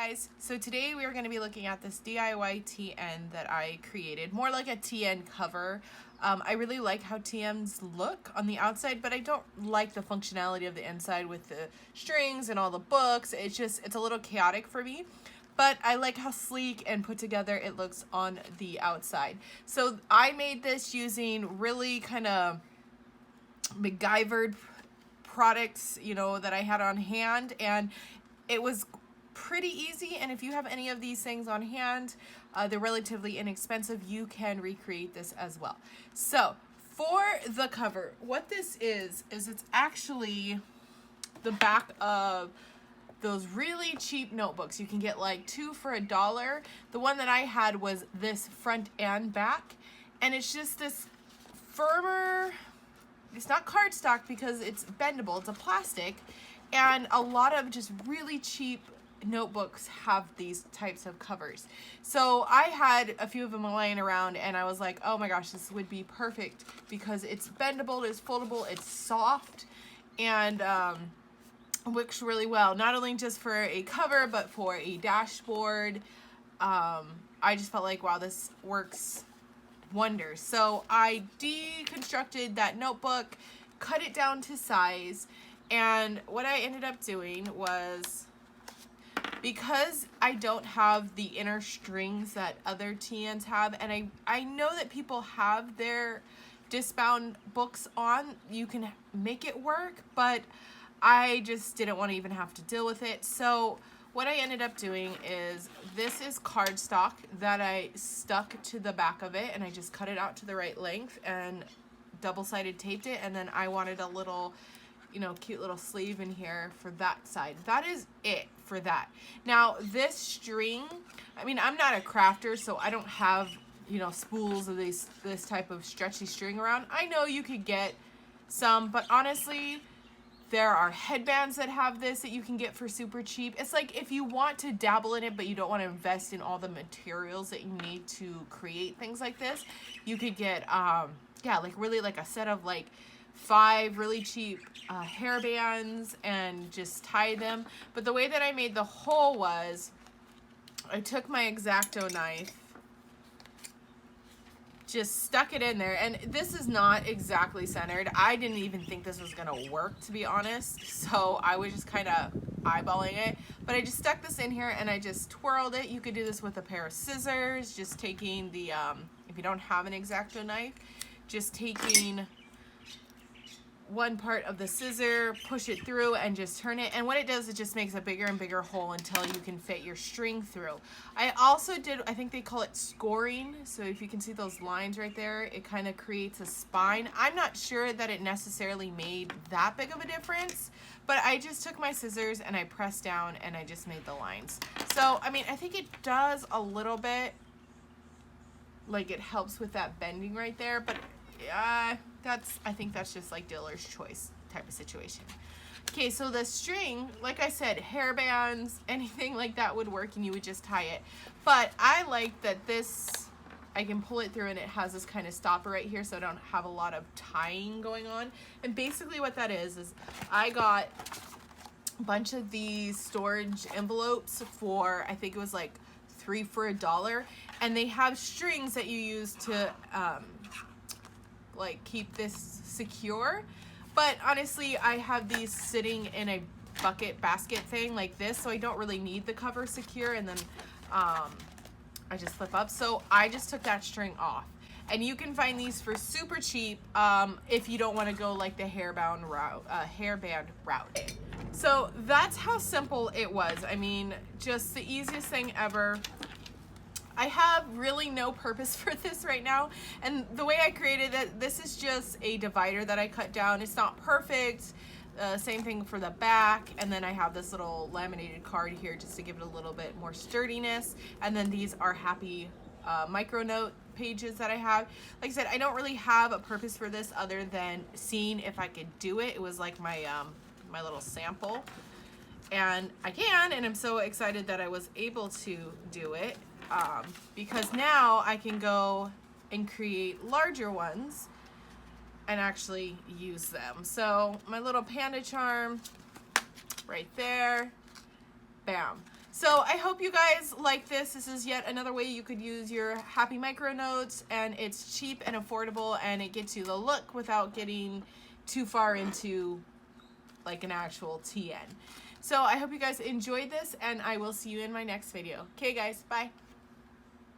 guys, so today we are going to be looking at this DIY TN that I created, more like a TN cover. I really like how TNs look on the outside, but I don't like the functionality of the inside with the strings and all the books. It's a little chaotic for me, but I like how sleek and put together it looks on the outside. So I made this using really kind of MacGyvered products, you know, that I had on hand, and it was pretty easy. And if you have any of these things on hand, they're relatively inexpensive. You can recreate this as well. So for the cover, what this is it's actually the back of those really cheap notebooks. You can get like 2 for $1. The one that I had was this front and back, and it's just this firmer, it's not cardstock because it's bendable, it's a plastic, and a lot of just really cheap notebooks have these types of covers. So I had a few of them lying around and I was like, oh my gosh, this would be perfect because it's bendable, it's foldable, it's soft, and works really well, not only just for a cover but for a dashboard. I just felt like, wow, this works wonders. So I deconstructed that notebook, cut it down to size, and what I ended up doing was, because I don't have the inner strings that other TNs have, and I know that people have their discbound books on, you can make it work, but I just didn't want to even have to deal with it. So what I ended up doing is, this is cardstock that I stuck to the back of it, and I just cut it out to the right length and double-sided taped it, and then I wanted a little, you know, cute little sleeve in here for that side. That is it for that. Now this string, I mean, I'm not a crafter, so I don't have, you know, spools of this type of stretchy string around. I know you could get some, but honestly, there are headbands that have this that you can get for super cheap. It's like, if you want to dabble in it but you don't want to invest in all the materials that you need to create things like this, you could get yeah, like really like a set of like 5 really cheap hair bands and just tie them. But the way that I made the hole was, I took my X-Acto knife, just stuck it in there, and this is not exactly centered. I didn't even think this was gonna work, to be honest, so I was just kind of eyeballing it, but I just stuck this in here and I just twirled it. You could do this with a pair of scissors, just taking the if you don't have an X-Acto knife, just taking one part of the scissor, push it through and just turn it, and what it does, it just makes a bigger and bigger hole until you can fit your string through. I also did, I think they call it scoring, so if you can see those lines right there, it kind of creates a spine. I'm not sure that it necessarily made that big of a difference, but I just took my scissors and I pressed down and I just made the lines. So I mean, I think it does a little bit, like it helps with that bending right there, but I think that's just like dealer's choice type of situation. Okay, so the string, like I said, hair bands, anything like that would work, and you would just tie it. But I like that this, I can pull it through and it has this kind of stopper right here, so I don't have a lot of tying going on. And basically what that is I got a bunch of these storage envelopes for, I think it was like 3 for $1, and they have strings that you use to like keep this secure. But honestly, I have these sitting in a bucket basket thing like this, so I don't really need the cover secure, and then I just flip up. So I just took that string off, and you can find these for super cheap if you don't want to go like the hairband route. So that's how simple it was. I mean, just the easiest thing ever. I have really no purpose for this right now, and the way I created it, this is just a divider that I cut down. It's not perfect. Same thing for the back, and then I have this little laminated card here just to give it a little bit more sturdiness, and then these are happy micro note pages that I have. Like I said, I don't really have a purpose for this other than seeing if I could do it. It was like my my little sample, and I can, and I'm so excited that I was able to do it. Because now I can go and create larger ones and actually use them. So my little panda charm right there, bam. So I hope you guys like this. This is yet another way you could use your Happy Micro Notes, and it's cheap and affordable, and it gets you the look without getting too far into like an actual TN. So I hope you guys enjoyed this, and I will see you in my next video. Okay guys, bye.